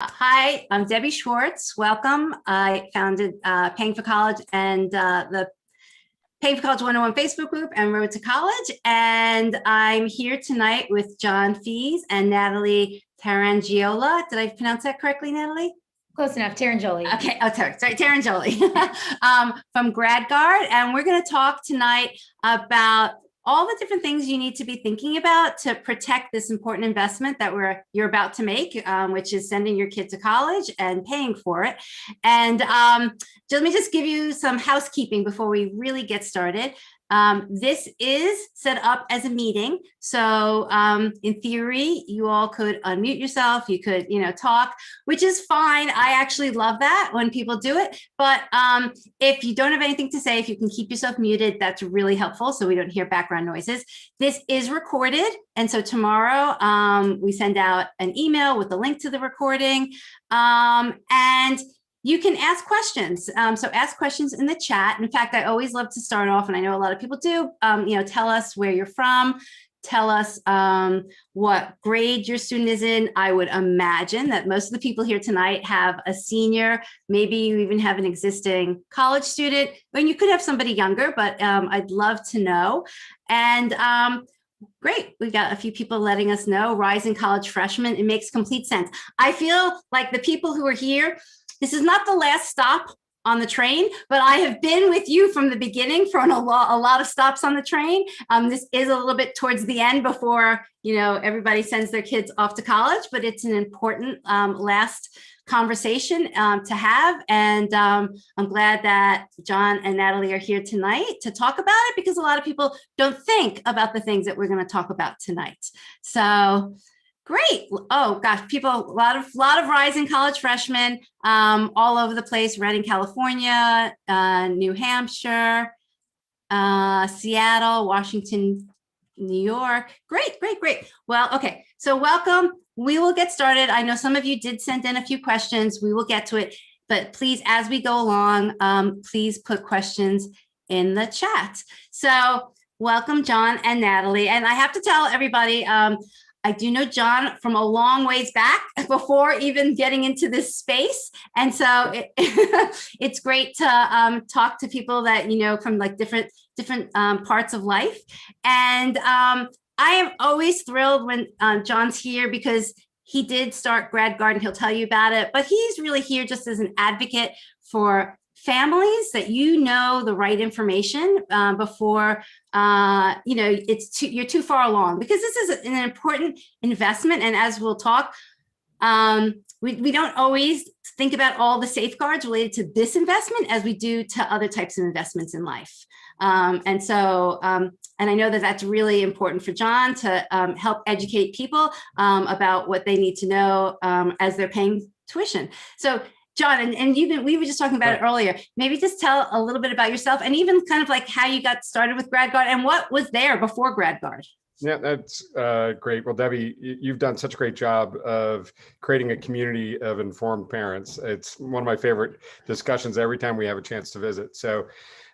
Hi, I'm Debbie Schwartz. Welcome. I founded Paying for College and the Paying for College 101 Facebook group and Road to College. And I'm here tonight with John Fees and Natalie Tarangiola. Did I pronounce that correctly, Natalie? Close enough, Tarangiola. Okay, oh, sorry, Tarangiola from GradGuard. And we're going to talk tonight about all the different things you need to be thinking about to protect this important investment that you're about to make, which is sending your kid to college and paying for it. And let me just give you some housekeeping before we really get started. This is set up as a meeting. So in theory, you all could unmute yourself. You could, talk, which is fine. I actually love that when people do it. But if you don't have anything to say, if you can keep yourself muted, that's really helpful so we don't hear background noises. This is recorded. And so tomorrow we send out an email with a link to the recording. And you can ask questions. So ask questions in the chat. In fact, I always love to start off, and I know a lot of people do, tell us where you're from, tell us what grade your student is in. I would imagine that most of the people here tonight have a senior, maybe you even have an existing college student, and you could have somebody younger, but I'd love to know. And great, we've got a few people letting us know, rising college freshmen, it makes complete sense. I feel like the people who are here, this is not the last stop on the train, but I have been with you from the beginning for a lot of stops on the train. This is a little bit towards the end before, everybody sends their kids off to college, but it's an important last conversation to have. And I'm glad that John and Natalie are here tonight to talk about it, because a lot of people don't think about the things that we're going to talk about tonight. So great. Oh gosh, people, a lot of rising college freshmen all over the place. Redding, California, New Hampshire, Seattle, Washington, New York. Great. Well, okay. So welcome. We will get started. I know some of you did send in a few questions. We will get to it, but please, as we go along, please put questions in the chat. So welcome, John and Natalie. And I have to tell everybody, I do know John from a long ways back before even getting into this space. And so it's great to talk to people that, from like different parts of life. And I am always thrilled when John's here, because he did start GradGuard and he'll tell you about it, but he's really here just as an advocate for families, that the right information before you're too far along, because this is an important investment. And as we'll talk, we don't always think about all the safeguards related to this investment as we do to other types of investments in life. And I know that that's really important for John to help educate people about what they need to know as they're paying tuition. So John, and we were just talking about it earlier. Maybe just tell a little bit about yourself, and even kind of like how you got started with GradGuard and what was there before GradGuard. Yeah, that's great. Well, Debbie, you've done such a great job of creating a community of informed parents. It's one of my favorite discussions every time we have a chance to visit. So,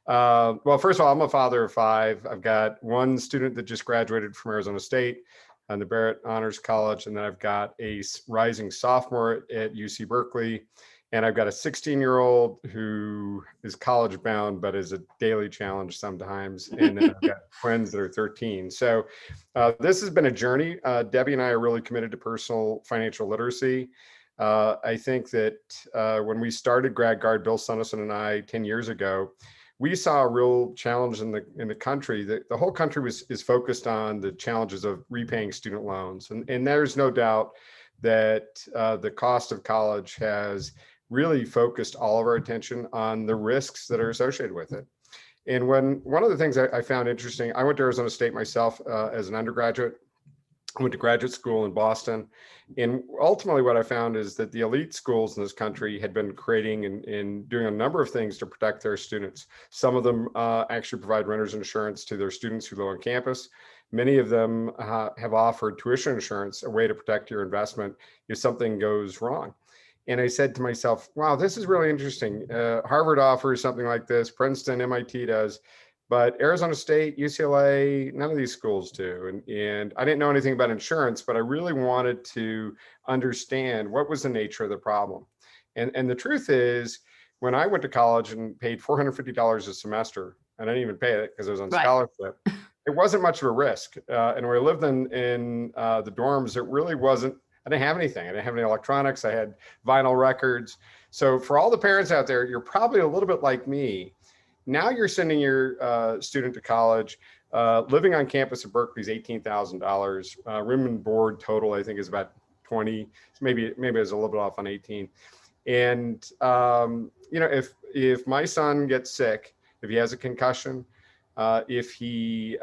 well, first of all, I'm a father of 5. I've got one student that just graduated from Arizona State and the Barrett Honors College, and then I've got a rising sophomore at UC Berkeley. And I've got a 16-year-old who is college bound, but is a daily challenge sometimes. And then I've got twins that are 13. So this has been a journey. Debbie and I are really committed to personal financial literacy. I think that when we started GradGuard, Bill Sunnison and I 10 years ago, we saw a real challenge in the country. The whole country is focused on the challenges of repaying student loans. And there's no doubt that the cost of college has really focused all of our attention on the risks that are associated with it. And one of the things I found interesting, I went to Arizona State myself as an undergraduate. I went to graduate school in Boston. And ultimately what I found is that the elite schools in this country had been creating and doing a number of things to protect their students. Some of them actually provide renter's insurance to their students who live on campus. Many of them have offered tuition insurance, a way to protect your investment if something goes wrong. And I said to myself, wow, this is really interesting. Harvard offers something like this, Princeton, MIT does. But Arizona State, UCLA, none of these schools do. And I didn't know anything about insurance, but I really wanted to understand what was the nature of the problem. And the truth is, when I went to college and paid $450 a semester, and I didn't even pay it because I was on Right. scholarship, it wasn't much of a risk. And when I lived in the dorms, it really wasn't, I didn't have anything. I didn't have any electronics. I had vinyl records. So for all the parents out there, you're probably a little bit like me. Now you're sending your student to college. Living on campus at Berkeley is $18,000. Room and board total, I think, is about 20. Maybe it was a little bit off on 18. And you know, if my son gets sick, if he has a concussion, if he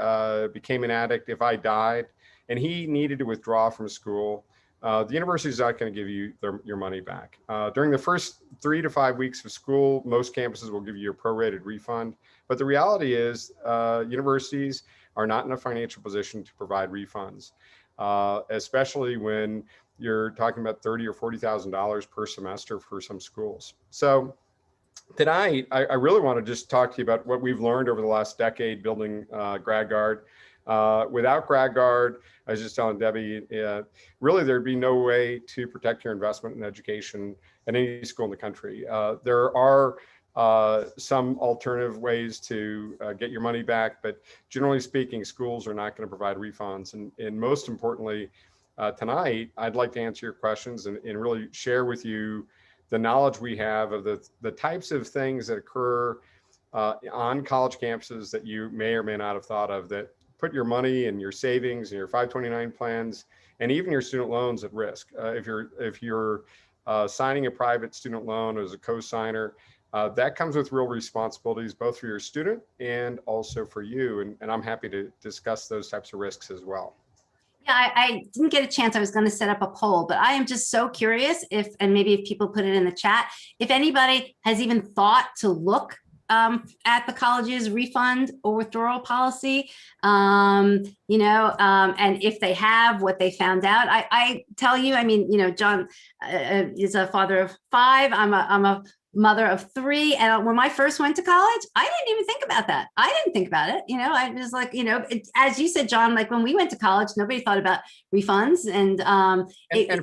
became an addict, if I died, and he needed to withdraw from school, the university is not going to give you your money back. During the first 3 to 5 weeks of school, most campuses will give you a prorated refund. But the reality is universities are not in a financial position to provide refunds, especially when you're talking about $30,000 or $40,000 per semester for some schools. So tonight, I really want to just talk to you about what we've learned over the last decade building GradGuard. Without GradGuard, I was just telling Debbie, really there'd be no way to protect your investment in education at any school in the country. There are some alternative ways to get your money back, but generally speaking, schools are not going to provide refunds. And most importantly, tonight, I'd like to answer your questions and really share with you the knowledge we have of the types of things that occur on college campuses that you may or may not have thought of, that put your money and your savings and your 529 plans and even your student loans at risk. If you're signing a private student loan as a co-signer, that comes with real responsibilities, both for your student and also for you. And I'm happy to discuss those types of risks as well. Yeah, I didn't get a chance. I was going to set up a poll, but I am just so curious and maybe if people put it in the chat, if anybody has even thought to look at the college's refund or withdrawal policy, and if they have, what they found out. I tell you, I mean, John is a father of 5. I'm a mother of 3. And when I first went to college, I didn't even think about that. I didn't think about it. I was like, as you said, John, like when we went to college, nobody thought about refunds. And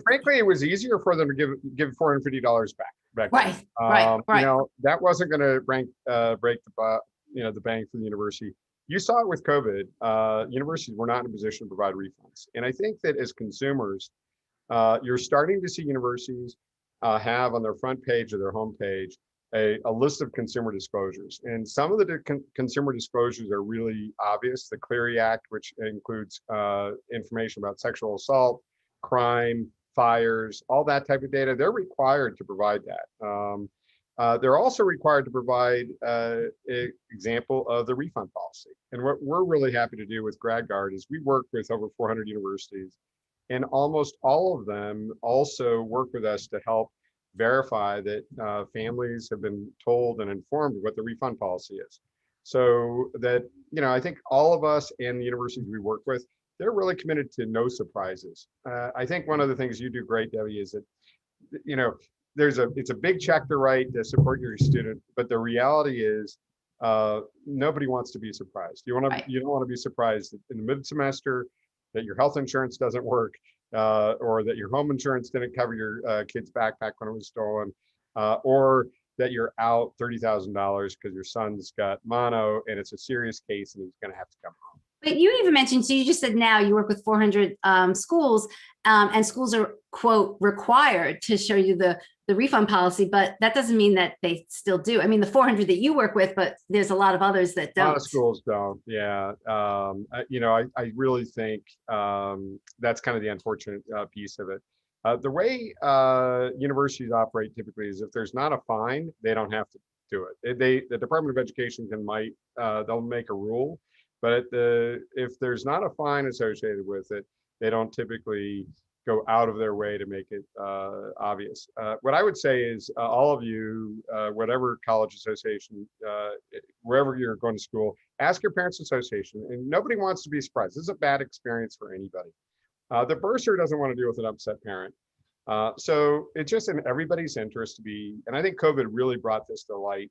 frankly, it was easier for them to give $450 back. Right. That wasn't going to break the bank for the university. You saw it with COVID. Universities were not in a position to provide refunds. And I think that as consumers, you're starting to see universities have on their front page or their homepage a list of consumer disclosures. And some of the consumer disclosures are really obvious. The Clery Act, which includes information about sexual assault, crime, fires, all that type of data, they're required to provide that. They're also required to provide an example of the refund policy. And what we're really happy to do with GradGuard is we work with over 400 universities, and almost all of them also work with us to help verify that families have been told and informed of what the refund policy is. So that, I think all of us and the universities we work with, they're really committed to no surprises. I think one of the things you do great, Debbie, is that, it's a big check to write to support your student, but the reality is nobody wants to be surprised. You don't want to be surprised in the mid-semester that your health insurance doesn't work, or that your home insurance didn't cover your kid's backpack when it was stolen, or that you're out $30,000 because your son's got mono and it's a serious case and he's going to have to come home. But you even mentioned, so you just said now you work with 400 schools, and schools are, quote, required to show you the refund policy, but that doesn't mean that they still do. I mean, the 400 that you work with, but there's a lot of others that don't. A lot of schools don't, yeah. I really think that's kind of the unfortunate piece of it. The way universities operate typically is if there's not a fine, they don't have to do it. The Department of Education they'll make a rule, but if there's not a fine associated with it, they don't typically go out of their way to make it obvious. What I would say is all of you, whatever college association, wherever you're going to school, ask your parents' association, and nobody wants to be surprised. This is a bad experience for anybody. The bursar doesn't want to deal with an upset parent. So it's just in everybody's interest to be, and I think COVID really brought this to light,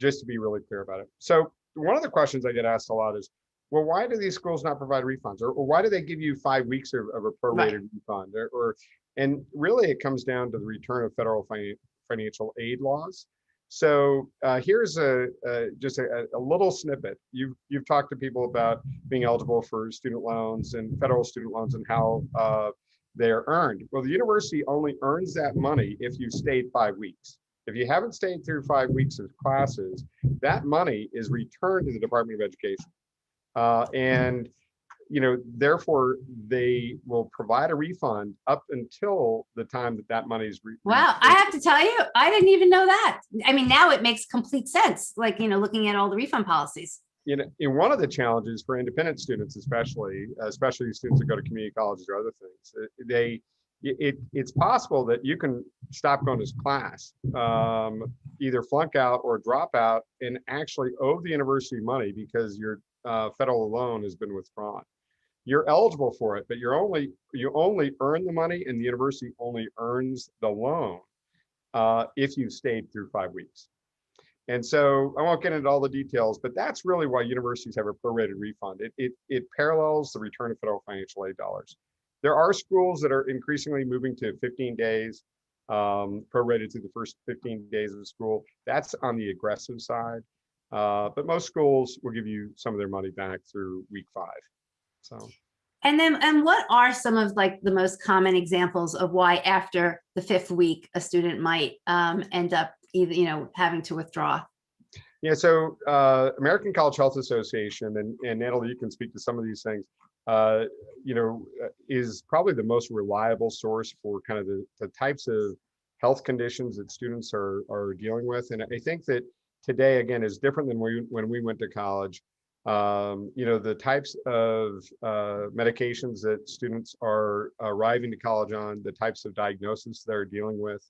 just to be really clear about it. So one of the questions I get asked a lot is, well, why do these schools not provide refunds, or why do they give you 5 weeks of a prorated refund? And really, it comes down to the return of federal financial aid laws. So here's just a little snippet. You've talked to people about being eligible for student loans and federal student loans and how they're earned. Well, the university only earns that money if you stayed 5 weeks. If you haven't stayed through 5 weeks of classes, that money is returned to the Department of Education. And therefore, they will provide a refund up until the time that money is wow, I have to tell you, I didn't even know that. I mean, now it makes complete sense, like, looking at all the refund policies. In one of the challenges for independent students, especially students that go to community colleges or other things, it's possible that you can stop going to class, either flunk out or drop out, and actually owe the university money because your federal loan has been withdrawn. You're eligible for it, but you only earn the money, and the university only earns the loan if you've stayed through 5 weeks. And so I won't get into all the details, but that's really why universities have a prorated refund. It parallels the return of federal financial aid dollars. There are schools that are increasingly moving to 15 days, prorated through the first 15 days of school. That's on the aggressive side. But most schools will give you some of their money back through week 5. So. And what are some of like the most common examples of why after the 5th week a student might end up either having to withdraw? Yeah, so American College Health Association, and Natalie, you can speak to some of these things, is probably the most reliable source for kind of the types of health conditions that students are dealing with. And I think that today, again, is different than when we went to college. The types of medications that students are arriving to college on, the types of diagnoses they're dealing with,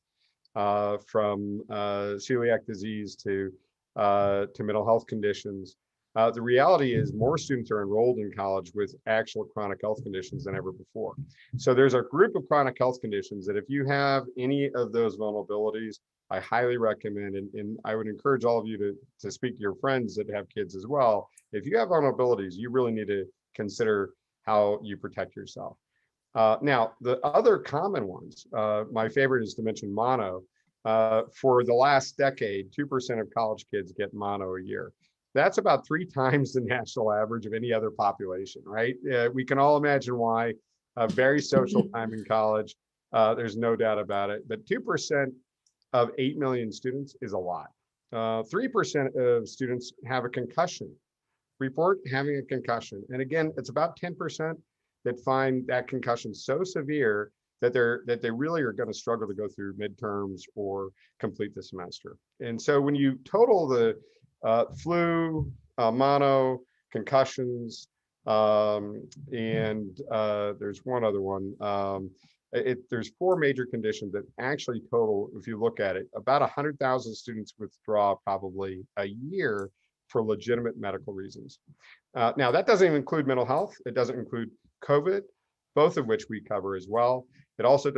from celiac disease to mental health conditions. The reality is more students are enrolled in college with actual chronic health conditions than ever before. So there's a group of chronic health conditions that if you have any of those vulnerabilities, I highly recommend, and I would encourage all of you to speak to your friends that have kids as well. If you have vulnerabilities, you really need to consider how you protect yourself. Now, the other common ones, my favorite is to mention mono. For the last decade, 2% of college kids get mono a year. That's about 3 times the national average of any other population, right? We can all imagine why. A very social time in college, there's no doubt about it. But 2% of 8 million students is a lot. 3% of students have a concussion, report having a concussion. And again, it's about 10% that find that concussion so severe that they really are going to struggle to go through midterms or complete the semester. And so when you total the flu, mono, concussions, and there's one other one. There's 4 major conditions that actually total, if you look at it, about 100,000 students withdraw probably a year for legitimate medical reasons. Now, that doesn't even include mental health. It doesn't include COVID, both of which we cover as well. It also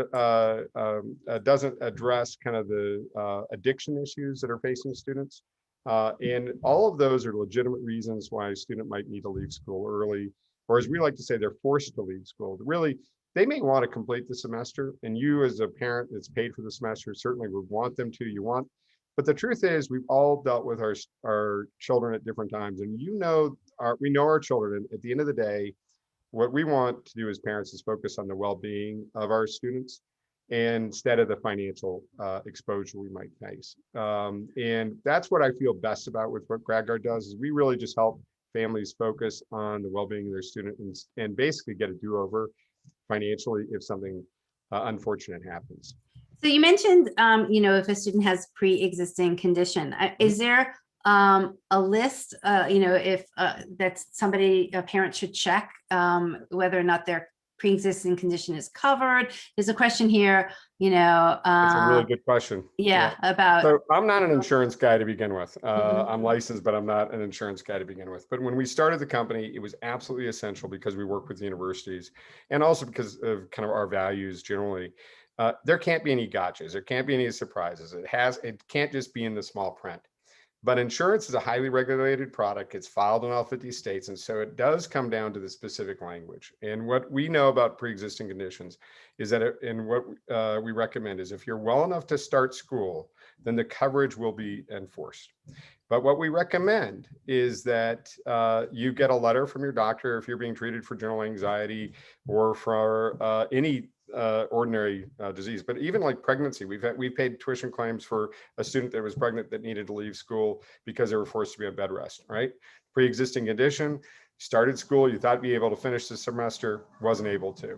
doesn't address kind of the addiction issues that are facing students. And all of those are legitimate reasons why a student might need to leave school early, or as we like to say, they're forced to leave school. Really, they may want to complete the semester, and you as a parent that's paid for the semester certainly would want them to. But the truth is, we've all dealt with our children at different times, and we know our children. And at the end of the day, what we want to do as parents is focus on the well-being of our students instead of the financial exposure we might face. And that's what I feel best about with what GradGuard does, is we really just help families focus on the well-being of their students and basically get a do-over financially if something unfortunate happens. So you mentioned, if a student has pre-existing condition, is there a list, if that's a parent should check whether or not their pre-existing condition is covered? There's a question here, That's a really good question. Yeah, about. So I'm not an insurance guy to begin with. I'm licensed, but I'm not an insurance guy to begin with. But when we started the company, it was absolutely essential because we work with universities and also because of kind of our values generally. There can't be any gotchas. There can't be any surprises. It can't just be in the small print. But insurance is a highly regulated product. It's filed in all 50 states. And so it does come down to the specific language. And what we know about pre-existing conditions is that, and what we recommend is if you're well enough to start school, then the coverage will be enforced. But what we recommend is that you get a letter from your doctor if you're being treated for general anxiety or for any ordinary disease. But even like pregnancy, we've paid tuition claims for a student that was pregnant that needed to leave school because they were forced to be on bed rest, right? Pre-existing condition, started school, you thought be able to finish the semester, wasn't able to.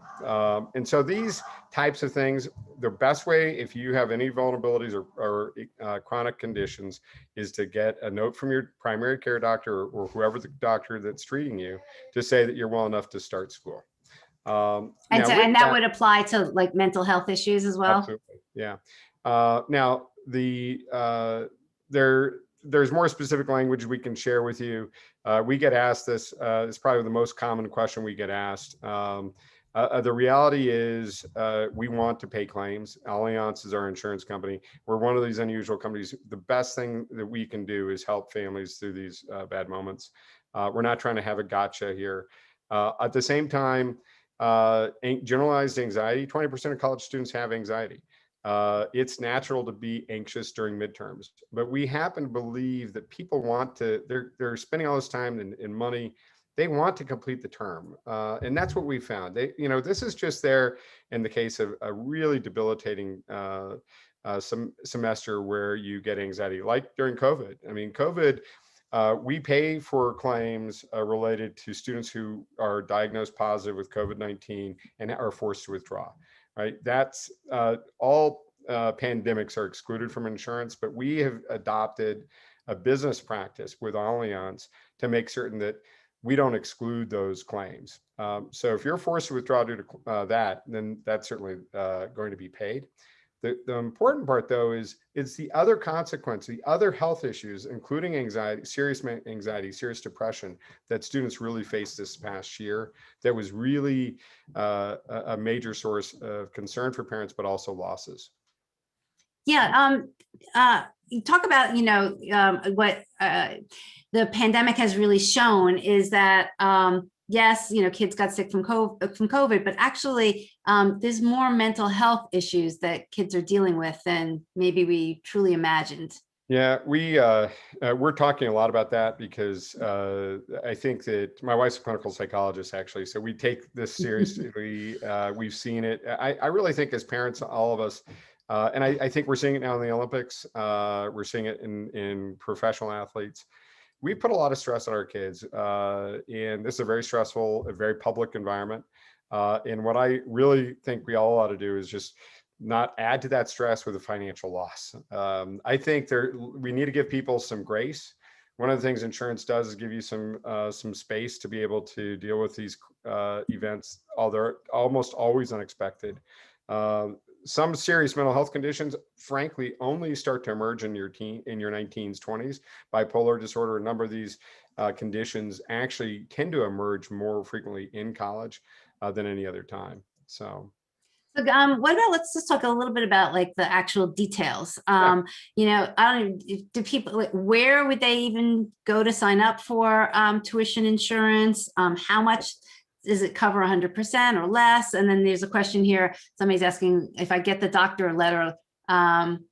And so these types of things, the best way, if you have any vulnerabilities or chronic conditions, is to get a note from your primary care doctor or whoever the doctor that's treating you to say that you're well enough to start school. And that would apply to like mental health issues as well. Absolutely, yeah. Now there's more specific language we can share with you. We get asked this. It's probably the most common question we get asked. The reality is we want to pay claims. Allianz is our insurance company. We're one of these unusual companies. The best thing that we can do is help families through these bad moments. We're not trying to have a gotcha here. At the same time, generalized anxiety, 20% of college students have anxiety. It's natural to be anxious during midterms, but we happen to believe that people want to, they're spending all this time and money. They want to complete the term. And that's what we found. This is just there in the case of a really debilitating semester where you get anxiety, like during COVID. I mean, COVID, we pay for claims related to students who are diagnosed positive with COVID-19 and are forced to withdraw, right? That's all pandemics are excluded from insurance, but we have adopted a business practice with Allianz to make certain that we don't exclude those claims. So if you're forced to withdraw due to that, then that's certainly going to be paid. The important part, though, is it's the other consequence, the other health issues, including anxiety, serious depression, that students really faced this past year. That was really a major source of concern for parents, but also losses. Yeah. You talk about, what the pandemic has really shown is that, yes, kids got sick from COVID, but actually there's more mental health issues that kids are dealing with than maybe we truly imagined. Yeah, we're talking a lot about that because I think that my wife's a clinical psychologist, actually, so we take this seriously. We've seen it. I really think as parents, all of us, and I think we're seeing it now in the Olympics. We're seeing it in professional athletes. We put a lot of stress on our kids, and this is a very stressful, a very public environment. And what I really think we all ought to do is just not add to that stress with a financial loss. I think we need to give people some grace. One of the things insurance does is give you some space to be able to deal with these events. They're almost always unexpected. Some serious mental health conditions, frankly, only start to emerge in your 19s, 20s. Bipolar disorder, a number of these conditions actually tend to emerge more frequently in college than any other time. So. What about, let's just talk a little bit about like the actual details. I don't know, do people, where would they even go to sign up for tuition insurance? How much does it cover 100% or less? And then there's a question here. Somebody's asking if I get the doctor letter, saying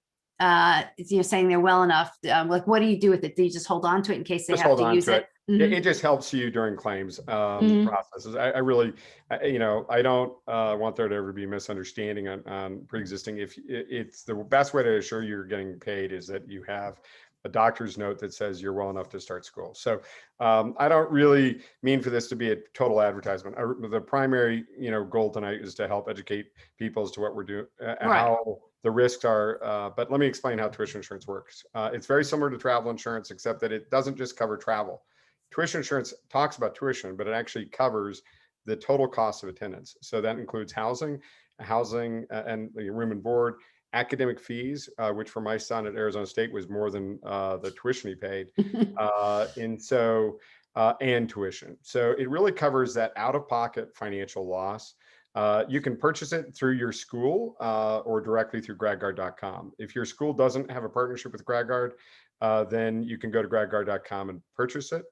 they're well enough. Like, what do you do with it? Do you just hold on to it in case they have to use it? Mm-hmm. It just helps you during claims processes. I really, I don't want there to ever be misunderstanding on pre-existing. If it's the best way to assure you're getting paid is that you have a doctor's note that says you're well enough to start school. So I don't really mean for this to be a total advertisement. The primary, goal tonight is to help educate people as to what we're doing, how the risks are. But let me explain how tuition insurance works. It's very similar to travel insurance, except that it doesn't just cover travel. Tuition insurance talks about tuition, but it actually covers the total cost of attendance. So that includes housing and room and board, academic fees, which for my son at Arizona State was more than the tuition he paid, and tuition. So it really covers that out-of-pocket financial loss. You can purchase it through your school or directly through GradGuard.com. If your school doesn't have a partnership with GradGuard, then you can go to GradGuard.com and purchase it.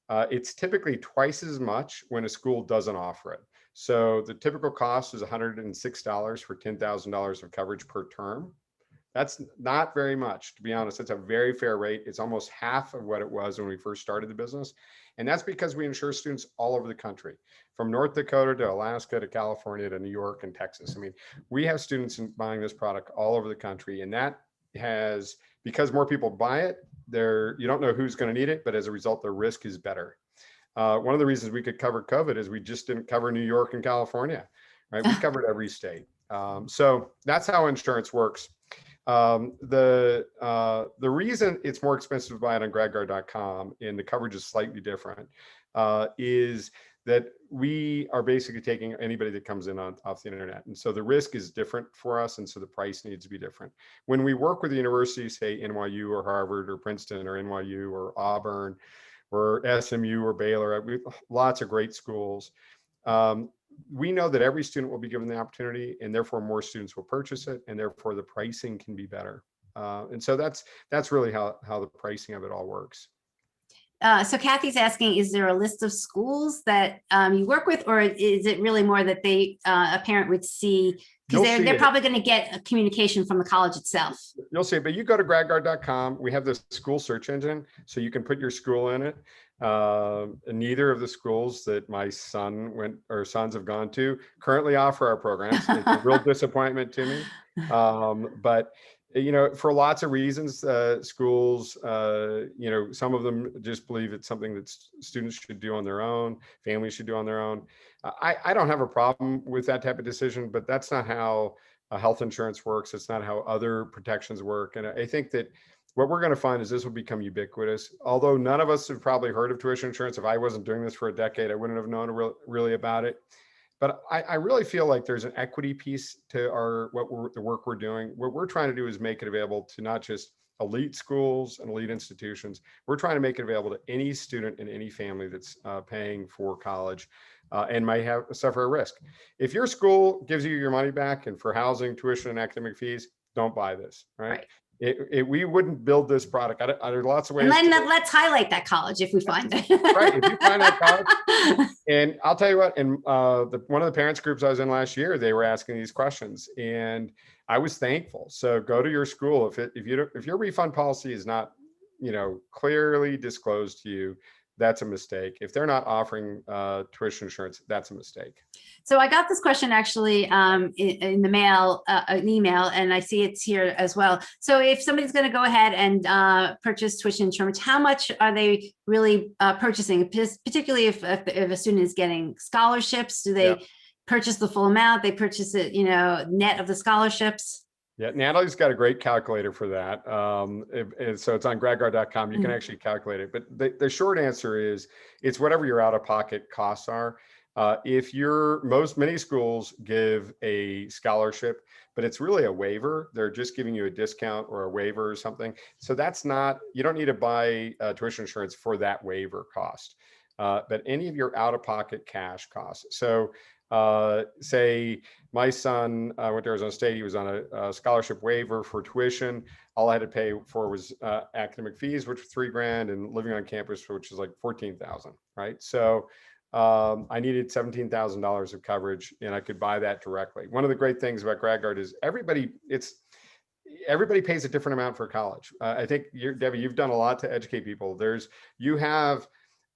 It's typically twice as much when a school doesn't offer it. So the typical cost is $106 for $10,000 of coverage per term. That's not very much, to be honest. It's a very fair rate. It's almost half of what it was when we first started the business. And that's because we insure students all over the country, from North Dakota to Alaska to California to New York and Texas. I mean, we have students buying this product all over the country, and that has, because more people buy it, you don't know who's going to need it, but as a result, the risk is better. One of the reasons we could cover COVID is we just didn't cover New York and California, right? We covered every state. So that's how insurance works. The reason it's more expensive to buy it on GradGuard.com and the coverage is slightly different is that we are basically taking anybody that comes in off the internet. And so the risk is different for us. And so the price needs to be different. When we work with the universities, say NYU or Harvard or Princeton or NYU or Auburn or SMU or Baylor, lots of great schools. We know that every student will be given the opportunity, and therefore more students will purchase it, and therefore the pricing can be better. And so that's really how the pricing of it all works. So Kathy's asking, is there a list of schools that you work with, or is it really more that a parent would see, because they're probably going to get a communication from the college itself. You'll see it, but you go to GradGuard.com. We have this school search engine, so you can put your school in it. Neither of the schools that my sons have gone to currently offer our programs. It's a real disappointment to me. But for lots of reasons, schools, some of them just believe it's something that students should do on their own, families should do on their own. I don't have a problem with that type of decision, but that's not how health insurance works. It's not how other protections work. And I think that what we're going to find is this will become ubiquitous. Although none of us have probably heard of tuition insurance. If I wasn't doing this for a decade, I wouldn't have known really about it. But I really feel like there's an equity piece to the work we're doing. What we're trying to do is make it available to not just elite schools and elite institutions. We're trying to make it available to any student and any family that's paying for college and might suffer a risk. If your school gives you your money back and for housing, tuition, and academic fees, don't buy this, right? We wouldn't build this product. There are lots of ways. And then let's highlight that college if we find it. Right, if you find that college. And I'll tell you what, in one of the parents groups I was in last year, they were asking these questions, and I was thankful. So go to your school. If your refund policy is not, clearly disclosed to you, that's a mistake. If they're not offering tuition insurance, that's a mistake. So I got this question actually in the mail, an email, and I see it's here as well. So if somebody's going to go ahead and purchase tuition insurance, how much are they really purchasing? Particularly if a student is getting scholarships, do they purchase the full amount? They purchase it, net of the scholarships? Yeah, Natalie's got a great calculator for that. So it's on GradGuard.com. You can actually calculate it. But the short answer is it's whatever your out-of-pocket costs are. Many schools give a scholarship, but it's really a waiver. They're just giving you a discount or a waiver or something. So you don't need to buy tuition insurance for that waiver cost. But any of your out-of-pocket cash costs. So say my son went to Arizona State, he was on a scholarship waiver for tuition. All I had to pay for was academic fees, which were $3,000, and living on campus, which is like $14,000, right? So I needed $17,000 of coverage, and I could buy that directly. One of the great things about GradGuard is everybody pays a different amount for college. I think Debbie, you've done a lot to educate people. You have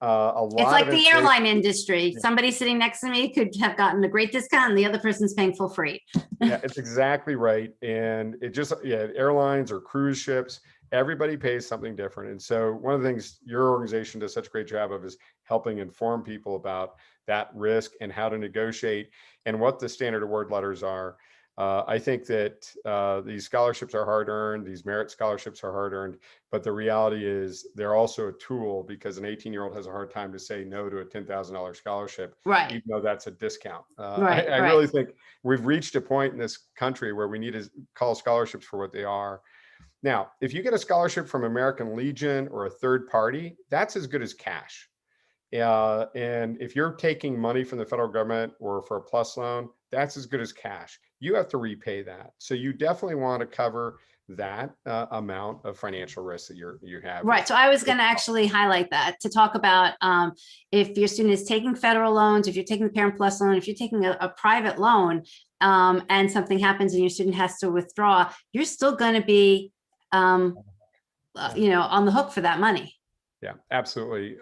a lot. It's like the airline industry. Yeah. Somebody sitting next to me could have gotten a great discount, and the other person's paying full freight. Yeah, it's exactly right. And airlines or cruise ships, everybody pays something different. And so one of the things your organization does such a great job of is helping inform people about that risk and how to negotiate and what the standard award letters are. I think that these scholarships are hard earned, these merit scholarships are hard earned, but the reality is they're also a tool, because an 18-year-old has a hard time to say no to a $10,000 scholarship, right? Even though that's a discount. Right. I really think we've reached a point in this country where we need to call scholarships for what they are. Now, if you get a scholarship from American Legion or a third party, that's as good as cash. And if you're taking money from the federal government or for a PLUS loan, that's as good as cash. You have to repay that. So you definitely want to cover that amount of financial risk that you have. Right. So I was going to actually highlight that to talk about if your student is taking federal loans, if you're taking the Parent Plus loan, if you're taking a private loan and something happens and your student has to withdraw, you're still going to be, on the hook for that money. Yeah, absolutely.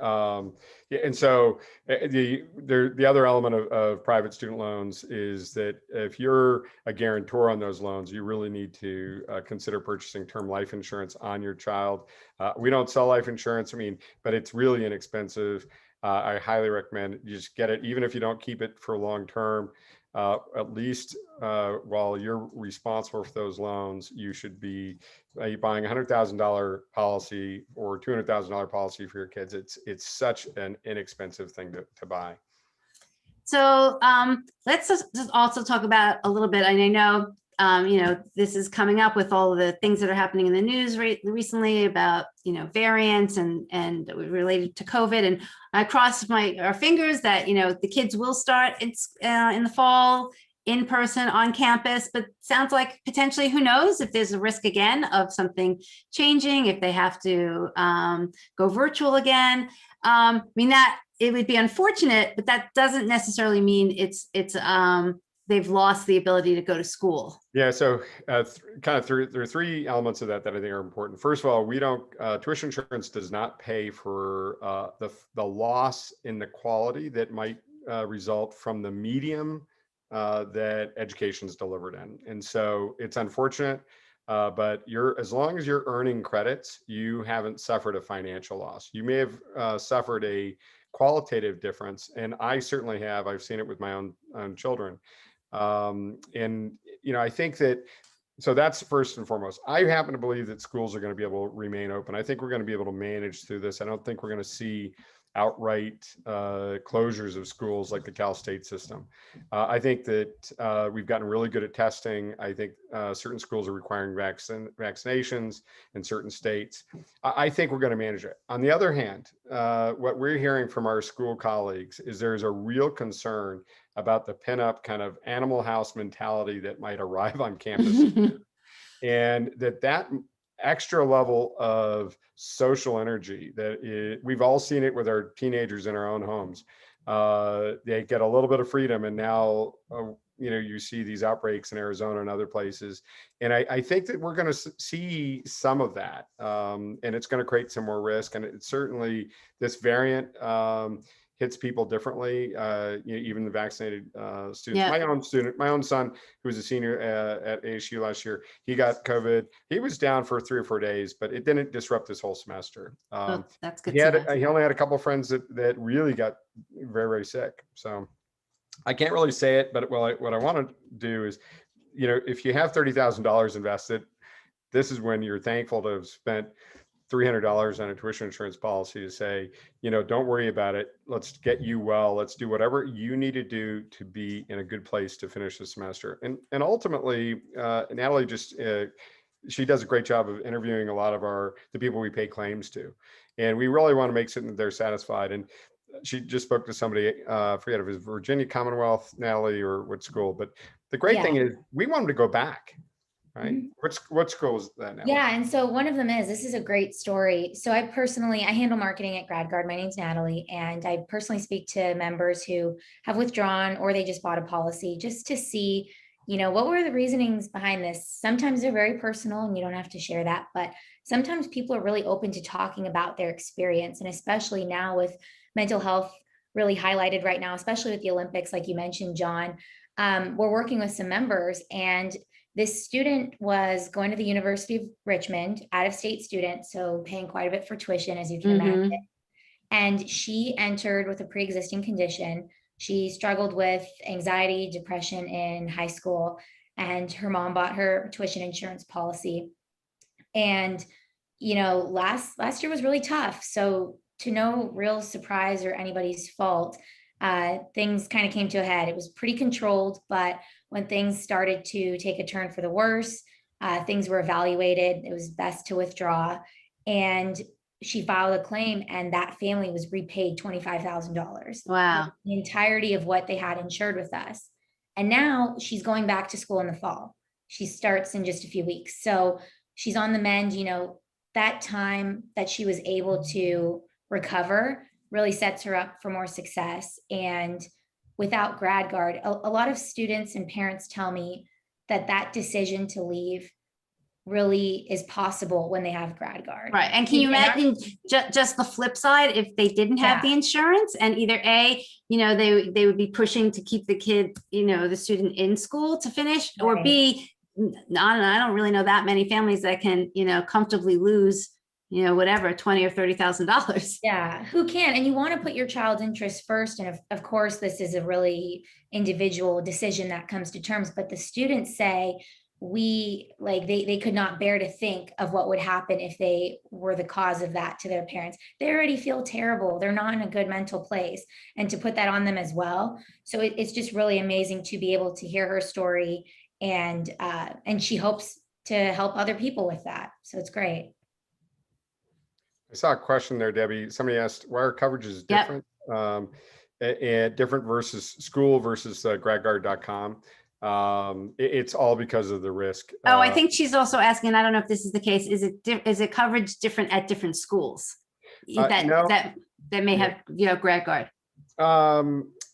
Yeah, and so the other element of private student loans is that if you're a guarantor on those loans, you really need to consider purchasing term life insurance on your child. We don't sell life insurance, but it's really inexpensive. I highly recommend you just get it, even if you don't keep it for long term. At least while you're responsible for those loans, you should be buying a $100,000 policy or $200,000 policy for your kids. It's such an inexpensive thing to buy. So let's just also talk about a little bit. And I know, this is coming up with all of the things that are happening in the news recently about, variants and related to COVID. And I cross our fingers that, the kids will start in the fall in person on campus, but sounds like potentially, who knows if there's a risk again of something changing, if they have to go virtual again. That it would be unfortunate, but that doesn't necessarily mean it's they've lost the ability to go to school. Yeah, so there are three elements of that I think are important. First of all, we don't tuition insurance does not pay for the loss in the quality that might result from the medium that education is delivered in. And so it's unfortunate, but as long as you're earning credits, you haven't suffered a financial loss. You may have suffered a qualitative difference, and I certainly have. I've seen it with my own children. I think that, so that's first and foremost. I happen to believe that schools are going to be able to remain open. I think we're going to be able to manage through this. I don't think we're going to see outright closures of schools like the Cal State system. I think that we've gotten really good at testing. I think certain schools are requiring vaccinations in certain states. I think we're going to manage it. On the other hand, what we're hearing from our school colleagues is there's a real concern about the pinup kind of animal house mentality that might arrive on campus. And that extra level of social energy we've all seen it with our teenagers in our own homes. They get a little bit of freedom, and now you see these outbreaks in Arizona and other places. And I think that we're going to see some of that, and it's going to create some more risk. And it's certainly this variant hits people differently, even the vaccinated students. Yeah. My own son, who was a senior at ASU last year, he got COVID. He was down for 3 or 4 days, but it didn't disrupt his whole semester. That's good. He only had a couple of friends that really got very, very sick. So I can't really say it, but what I want to do is, if you have $30,000 invested, this is when you're thankful to have spent $300 on a tuition insurance policy to say, don't worry about it. Let's get you well. Let's do whatever you need to do to be in a good place to finish the semester. And ultimately, Natalie she does a great job of interviewing a lot of the people we pay claims to. And we really want to make certain that they're satisfied. And she just spoke to somebody, I forget if it was Virginia Commonwealth, Natalie, or what school, but the great thing is we want them to go back. Right. Mm-hmm. What school is that now? Yeah. And so one of them this is a great story. So I handle marketing at GradGuard. My name's Natalie, and I personally speak to members who have withdrawn or they just bought a policy just to see, what were the reasonings behind this? Sometimes they're very personal and you don't have to share that, but sometimes people are really open to talking about their experience. And especially now with mental health really highlighted right now, especially with the Olympics, like you mentioned, John, we're working with some members, and this student was going to the University of Richmond, out-of-state student, so paying quite a bit for tuition, as you can imagine. And she entered with a pre-existing condition. She struggled with anxiety, depression in high school, and her mom bought her tuition insurance policy. And, last year was really tough. So to no real surprise or anybody's fault, things kind of came to a head. It was pretty controlled, but when things started to take a turn for the worse, things were evaluated. It was best to withdraw. And she filed a claim, and that family was repaid $25,000. Wow. The entirety of what they had insured with us. And now she's going back to school in the fall. She starts in just a few weeks. So she's on the mend. That time that she was able to recover really sets her up for more success. And without GradGuard, a lot of students and parents tell me that decision to leave really is possible when they have GradGuard. Right. And can you imagine just the flip side if they didn't have the insurance, and either A, they would be pushing to keep the kid, the student in school to finish, or B, I don't really know that many families that can, comfortably lose, whatever, $20,000 or $30,000. Yeah, who can? And you want to put your child's interests first. And of course, this is a really individual decision that comes to terms, but the students say, they could not bear to think of what would happen if they were the cause of that to their parents. They already feel terrible. They're not in a good mental place, and to put that on them as well. So it's just really amazing to be able to hear her story, and she hopes to help other people with that. So it's great. I saw a question there, Debbie. Somebody asked, why are coverages different? And different versus school versus GradGuard.com. It's all because of the risk. I think she's also asking, I don't know if this is the case, is it coverage different at different schools that may have GradGuard?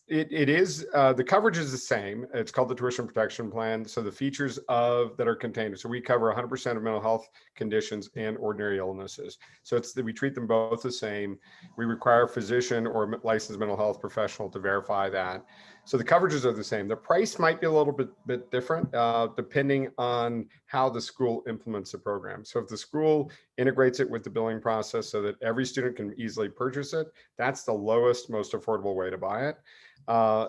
It is, the coverage is the same. It's called the tuition protection plan. So the features that are contained, so we cover 100% of mental health conditions and ordinary illnesses. So we treat them both the same. We require a physician or licensed mental health professional to verify that. So the coverages are the same. The price might be a little bit different depending on how the school implements the program. So if the school integrates it with the billing process so that every student can easily purchase it, that's the lowest, most affordable way to buy it.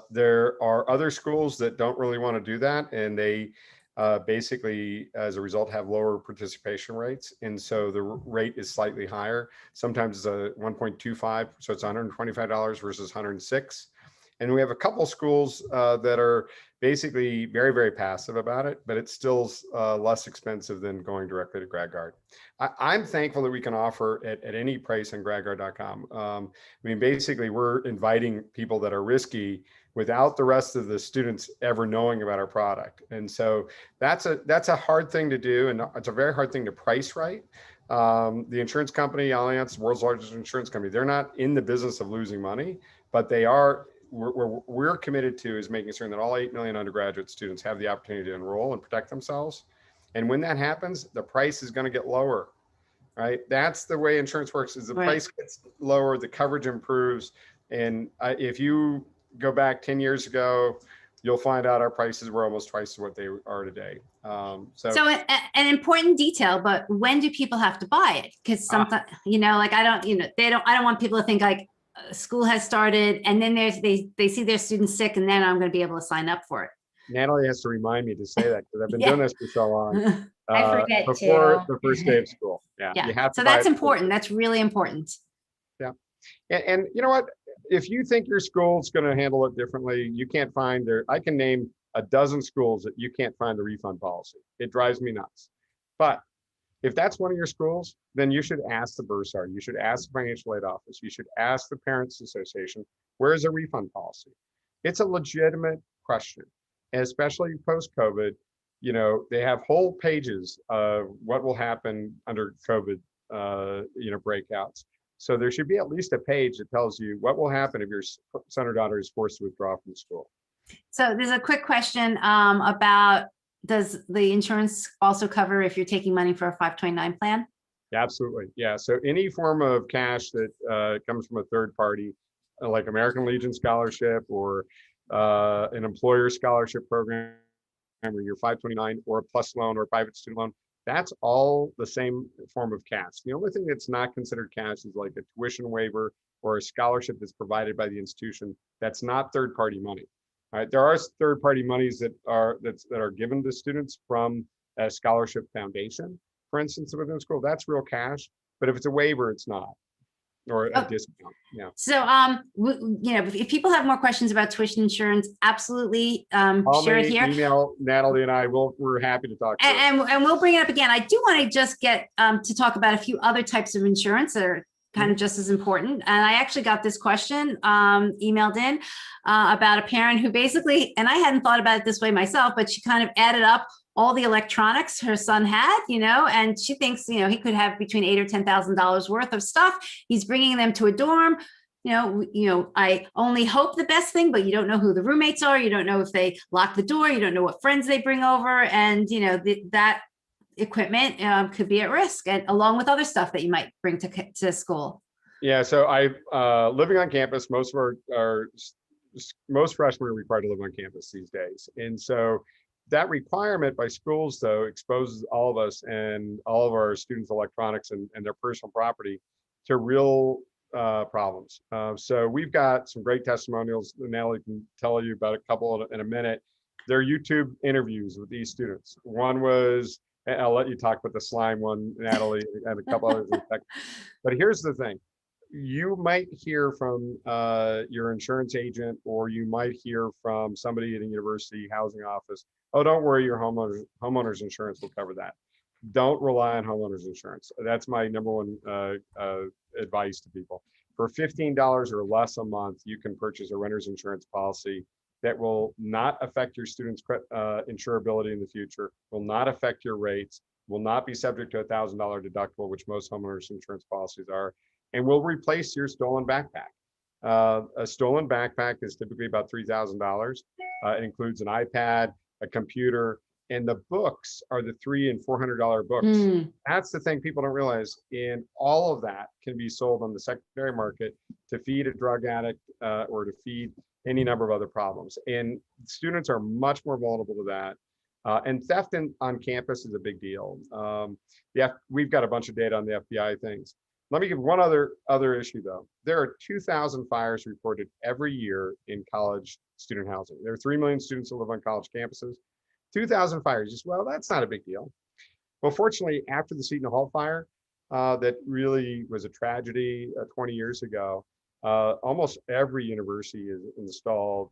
There are other schools that don't really want to do that, and they basically, as a result, have lower participation rates. And so the rate is slightly higher. Sometimes it's a 1.25, so it's $125 versus $106. And we have a couple schools that are basically very, very passive about it, but it's still less expensive than going directly to GradGuard. I'm thankful that we can offer at any price on GradGuard.com. Basically, we're inviting people that are risky without the rest of the students ever knowing about our product. And so that's a hard thing to do, and it's a very hard thing to price right. The insurance company, Allianz, world's largest insurance company, they're not in the business of losing money, but they are. We're committed to is making certain that all 8 million undergraduate students have the opportunity to enroll and protect themselves. And when that happens, the price is going to get lower, right? That's the way insurance works, is the price gets lower, the coverage improves. And if you go back 10 years ago, you'll find out our prices were almost twice what they are today. So an important detail, but when do people have to buy it? Because sometimes, I don't want people to think like, school has started and then they see their students sick and then I'm going to be able to sign up for it. Natalie has to remind me to say that because I've been doing this for so long. I forget before too. The first day of school. Yeah. You have to so that's important. That's really important. Yeah. And you know what? If you think your school's going to handle it differently, you can't find I can name a dozen schools that you can't find the refund policy. It drives me nuts. But if that's one of your schools, then you should ask the bursar. You should ask the financial aid office. You should ask the Parents Association, where is a refund policy? It's a legitimate question, and especially post-COVID. They have whole pages of what will happen under COVID, breakouts. So there should be at least a page that tells you what will happen if your son or daughter is forced to withdraw from school. So there's a quick question about, does the insurance also cover if you're taking money for a 529 plan? Absolutely. Yeah. So any form of cash that comes from a third party, like American Legion Scholarship or an employer scholarship program, or your 529 or a PLUS loan or a private student loan, that's all the same form of cash. The only thing that's not considered cash is like a tuition waiver or a scholarship that's provided by the institution. That's not third party money. All right, there are third-party monies that are given to students from a scholarship foundation, for instance, within school. That's real cash, but if it's a waiver, it's not, or a discount. Yeah. So, if people have more questions about tuition insurance, absolutely share it here. Email Natalie and I. We're happy to talk. And we'll bring it up again. I do want to just get to talk about a few other types of insurance that are kind of just as important. And I actually got this question emailed in about a parent who basically, and I hadn't thought about it this way myself, but she kind of added up all the electronics her son had, and she thinks, he could have between $8,000 or $10,000 worth of stuff. He's bringing them to a dorm. I only hope the best thing, but you don't know who the roommates are. You don't know if they lock the door. You don't know what friends they bring over. And, that equipment could be at risk, and along with other stuff that you might bring to school. Yeah. So living on campus, most freshmen are required to live on campus these days. And so that requirement by schools, though, exposes all of us and all of our students' electronics and their personal property to real problems. So we've got some great testimonials. Natalie can tell you about a couple in a minute. They're YouTube interviews with these students. One was, and I'll let you talk about the slime one, Natalie, and a couple others in a second. But here's the thing. You might hear from your insurance agent, or you might hear from somebody at a university housing office, oh, don't worry, your homeowner's insurance will cover that. Don't rely on homeowner's insurance. That's my number one advice to people. For $15 or less a month, you can purchase a renter's insurance policy that will not affect your student's insurability in the future, will not affect your rates, will not be subject to a $1,000 deductible, which most homeowners insurance policies are, and will replace your stolen backpack. A stolen backpack is typically about $3,000. It includes an iPad, a computer, and the books are the $300 and $400 books. That's the thing people don't realize. And all of that can be sold on the secondary market to feed a drug addict or to feed any number of other problems. And students are much more vulnerable to that. And theft on campus is a big deal. We've got a bunch of data on the FBI things. Let me give one other issue, though. There are 2,000 fires reported every year in college student housing. There are 3 million students who live on college campuses. 2,000 fires, well, that's not a big deal. Well, fortunately, after the Seton Hall fire, that really was a tragedy 20 years ago, almost every university has installed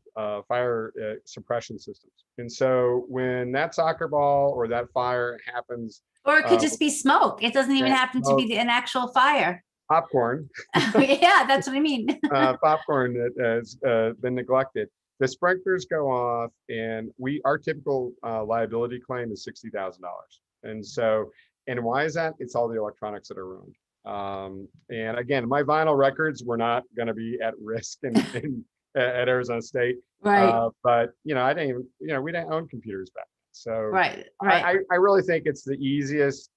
fire suppression systems. And so when that soccer ball or that fire happens, or it could just be smoke. It doesn't even happen to be an actual fire. Popcorn. Yeah, that's what I mean. Popcorn that has been neglected. The sprinklers go off, and our typical liability claim is $60,000. And so, and why is that? It's all the electronics that are ruined. And again, my vinyl records were not going to be at risk at Arizona State. Right. But I didn't even, we didn't own computers back then. So right. I really think it's the easiest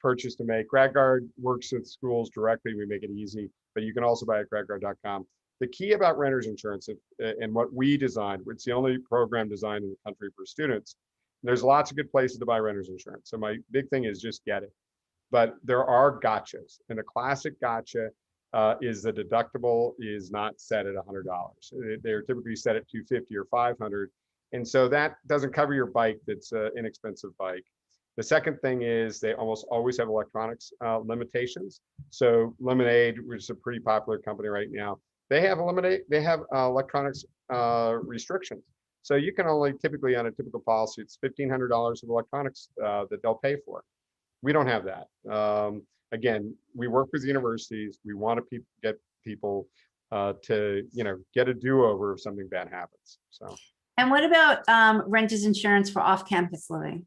purchase to make. GradGuard works with schools directly. We make it easy, but you can also buy it at GradGuard.com. The key about renter's insurance and what we designed, it's the only program designed in the country for students. There's lots of good places to buy renter's insurance. So my big thing is just get it. But there are gotchas, and the classic gotcha is the deductible is not set at $100. They're typically set at $250 or $500. And so that doesn't cover your bike that's an inexpensive bike. The second thing is they almost always have electronics limitations. So Lemonade, which is a pretty popular company right now, they have electronics restrictions. So you can only typically, on a typical policy, it's $1,500 of electronics that they'll pay for. We don't have that. Again, we work with universities. We want to get people to get a do-over if something bad happens. So. And what about renter's insurance for off-campus living?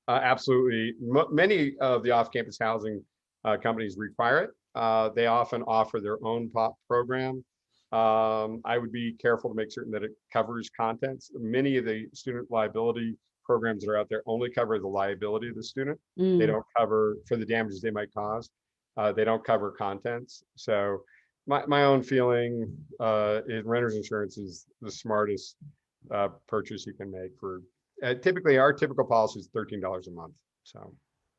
Absolutely. Many of the off-campus housing companies require it. They often offer their own program. I would be careful to make certain that it covers contents. Many of the student liability programs that are out there only cover the liability of the student. They don't cover for the damages they might cause. They don't cover contents. So my own feeling is renter's insurance is the smartest purchase you can make for typically our typical policy is $13 a month. So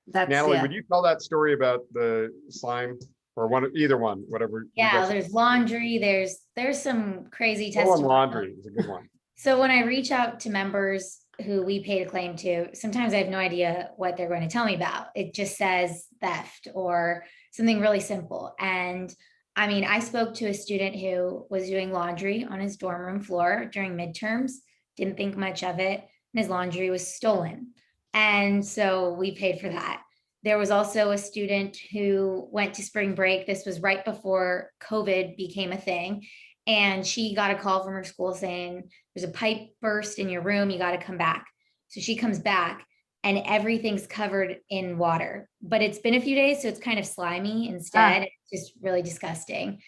that's Natalie, would you tell that story about the slime or either one, whatever? Yeah, there's laundry. There's some crazy testimony. Laundry is a good one. So when I reach out to members who we paid a claim to, sometimes I have no idea what they're going to tell me about. It just says theft or something really simple. And I mean, I spoke to a student who was doing laundry on his dorm room floor during midterms, didn't think much of it, and his laundry was stolen. And so we paid for that. There was also a student who went to spring break. This was right before COVID became a thing. And she got a call from her school saying, there's a pipe burst in your room. You got to come back. So she comes back and everything's covered in water, but it's been a few days. So it's kind of slimy instead. It's just really disgusting.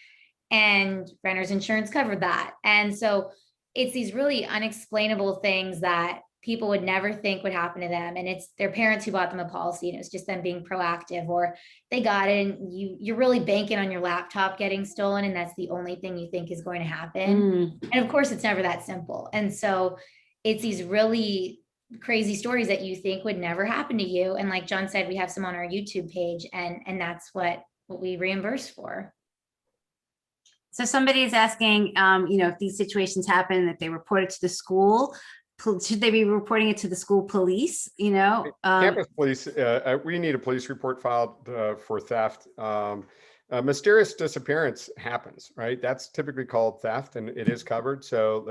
And renter's insurance covered that. And so it's these really unexplainable things that people would never think would happen to them. And it's their parents who bought them a policy, and it was just them being proactive, or they got it and you're really banking on your laptop getting stolen, and that's the only thing you think is going to happen. And of course, it's never that simple. And so it's these really crazy stories that you think would never happen to you. And like John said, we have some on our YouTube page, and that's what we reimburse for. So somebody is asking, if these situations happen, that they report it to the school, should they be reporting it to the school police? Campus police, we need a police report filed for theft. Mysterious disappearance happens, right? That's typically called theft, and it is covered. So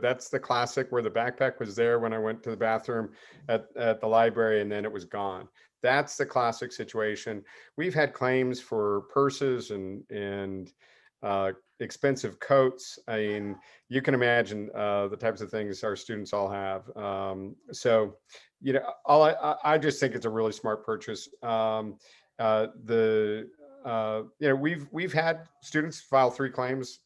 that's the classic where the backpack was there when I went to the bathroom at the library, and then it was gone. That's the classic situation. We've had claims for purses and expensive coats. I mean, you can imagine the types of things our students all have. I just think it's a really smart purchase. We've had students file 3 claims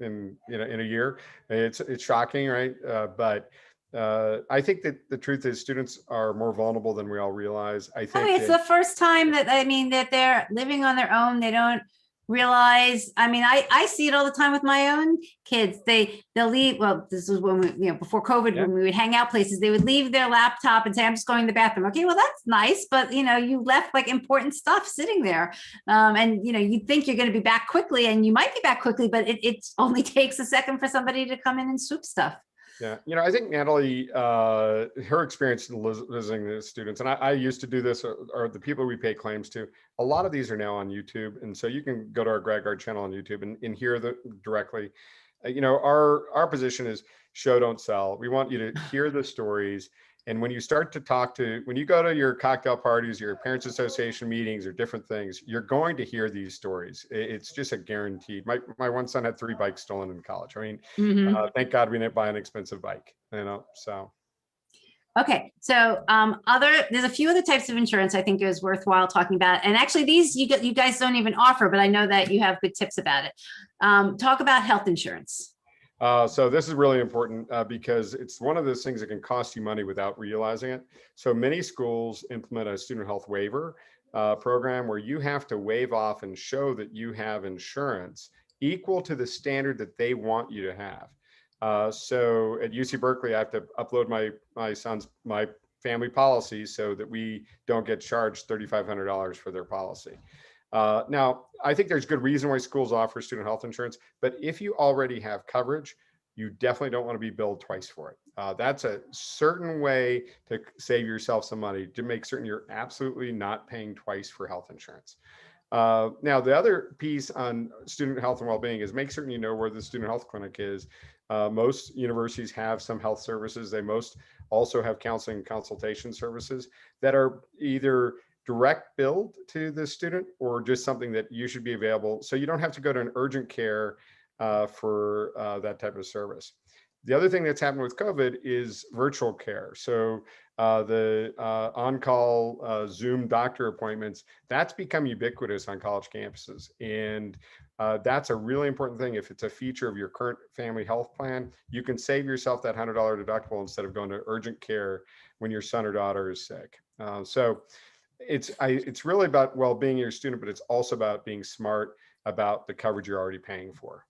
in a year. It's shocking, right? But I think that the truth is students are more vulnerable than we all realize. I think it's the first time that they're living on their own. They don't realize. I see it all the time with my own kids. They'll leave. Well, this was when we, before COVID, when we would hang out places, they would leave their laptop and say, I'm just going to the bathroom. Okay, well, that's nice. But you left like important stuff sitting there. And you think you're going to be back quickly, and you might be back quickly, but it only takes a second for somebody to come in and swoop stuff. Yeah, I think Natalie, her experience in visiting the students, and I used to do this, or the people we pay claims to, a lot of these are now on YouTube. And so you can go to our GradGuard channel on YouTube and hear directly. Our position is show, don't sell. We want you to hear the stories. And when you start to when you go to your cocktail parties, your parents association meetings, or different things, you're going to hear these stories. It's just a guaranteed. My one son had 3 bikes stolen in college. I mean, thank God we didn't buy an expensive bike, so. Okay, so there's a few other types of insurance I think is worthwhile talking about. And actually these you guys don't even offer, but I know that you have good tips about it. Talk about health insurance. So this is really important because it's one of those things that can cost you money without realizing it. So many schools implement a student health waiver program where you have to waive off and show that you have insurance equal to the standard that they want you to have. So at UC Berkeley, I have to upload my family policy so that we don't get charged $3,500 for their policy. Now, I think there's good reason why schools offer student health insurance, but if you already have coverage, you definitely don't want to be billed twice for it. That's a certain way to save yourself some money, to make certain you're absolutely not paying twice for health insurance. Now, the other piece on student health and well-being is make certain you know where the student health clinic is. Most universities have some health services. They most also have counseling and consultation services that are either direct billed to the student or just something that you should be available. So you don't have to go to an urgent care for that type of service. The other thing that's happened with COVID is virtual care. So the on-call Zoom doctor appointments, that's become ubiquitous on college campuses. And that's a really important thing. If it's a feature of your current family health plan, you can save yourself that $100 deductible instead of going to urgent care when your son or daughter is sick. So it's really about well-being of your student, but it's also about being smart about the coverage you're already paying for.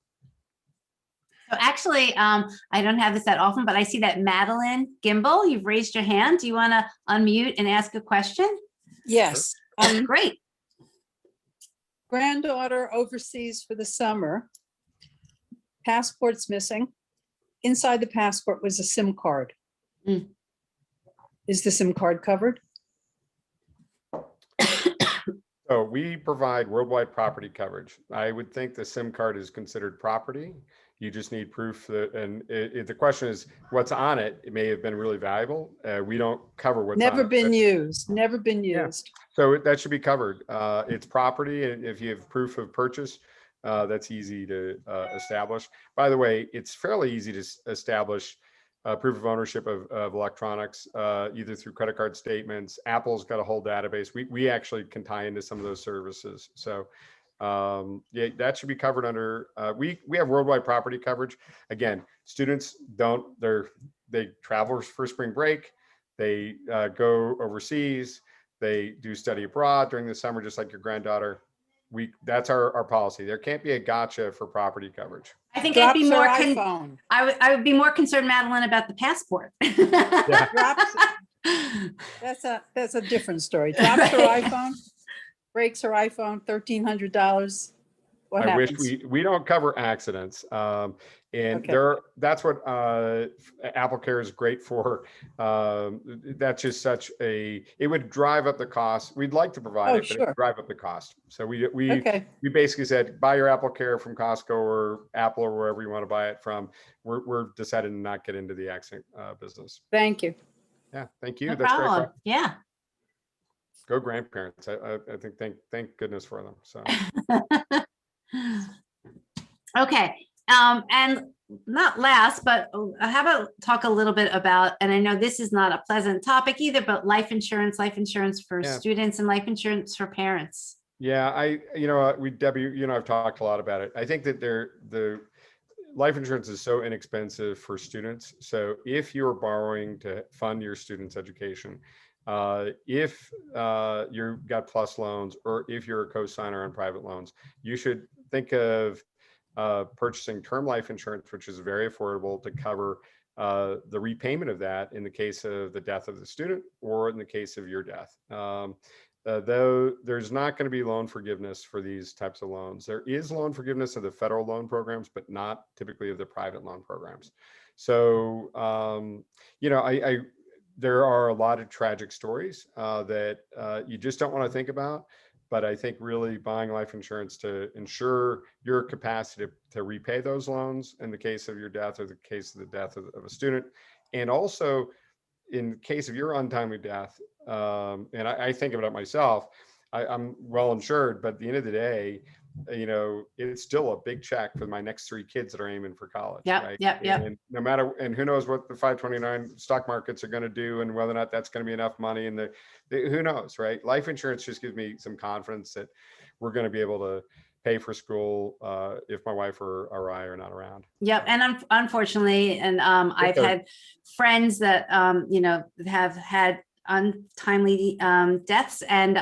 So actually, I don't have this that often, but I see that Madeline Gimbel, you've raised your hand. Do you want to unmute and ask a question? Yes. Great. Granddaughter overseas for the summer. Passport's missing. Inside the passport was a SIM card. Is the SIM card covered? So we provide worldwide property coverage. I would think the SIM card is considered property. You just need proof that, and the question is, what's on it? It may have been really valuable. We don't cover what's on Never it. been used, never been Yeah. used. So that should be covered. It's property, and if you have proof of purchase, that's easy to establish. By the way, it's fairly easy to establish proof of ownership of electronics, either through credit card statements. Apple's got a whole database. We actually can tie into some of those services. So yeah, that should be covered under, we have worldwide property coverage. Again, students they travel for spring break, they go overseas, they do study abroad during the summer, just like your granddaughter. That's our policy. There can't be a gotcha for property coverage. I think I'd Drops be her more, iPhone. I would be more concerned, Madeline, about the passport. Yeah. Drops, that's a different story. Drops her iPhone, breaks her iPhone, $1,300. What I wish happens? we don't cover accidents. And Okay. that's what Apple Care is great for. That's just it would drive up the cost. We'd like to provide Oh, it, but it would sure. drive up the cost. So we Okay, basically said, buy your Apple Care from Costco or Apple or wherever you want to buy it from. We're decided to not get into the accident business. thank you. Yeah, thank you. No That's great. problem. Yeah. Go grandparents. I think thank goodness for them. So. Okay. And not last, but how about talk a little bit about, and I know this is not a pleasant topic either, but life insurance for Yeah. students and life insurance for parents. Yeah, Debbie, I've talked a lot about it. I think that the life insurance is so inexpensive for students. So if you're borrowing to fund your student's education, if you've got plus loans, or if you're a co-signer on private loans, you should think of purchasing term life insurance, which is very affordable to cover the repayment of that in the case of the death of the student or in the case of your death. Though there's not going to be loan forgiveness for these types of loans. There is loan forgiveness of the federal loan programs, but not typically of the private loan programs. So, there are a lot of tragic stories that you just don't want to think about. But I think really buying life insurance to ensure your capacity to repay those loans in the case of your death or the case of the death of a student, and also in case of your untimely death, and I think about it myself, I'm well insured, but at the end of the day, it's still a big check for my next 3 kids that are aiming for college. Yep, right? yep. And no matter, and who knows what the 529 stock markets are going to do and whether or not that's going to be enough money. And who knows, right? Life insurance just gives me some confidence that we're going to be able to pay for school if my wife or I are not around. Yep. And unfortunately, and I've had friends that, have had untimely deaths. And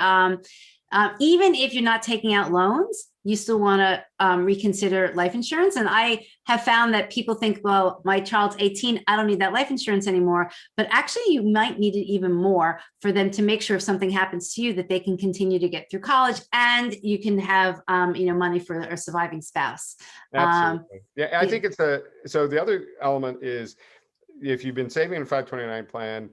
even if you're not taking out loans, you still want to reconsider life insurance. And I have found that people think, well, my child's 18, I don't need that life insurance anymore. But actually, you might need it even more for them to make sure if something happens to you, that they can continue to get through college and you can have, money for a surviving spouse. Absolutely. Yeah, I think so the other element is if you've been saving in a 529 plan,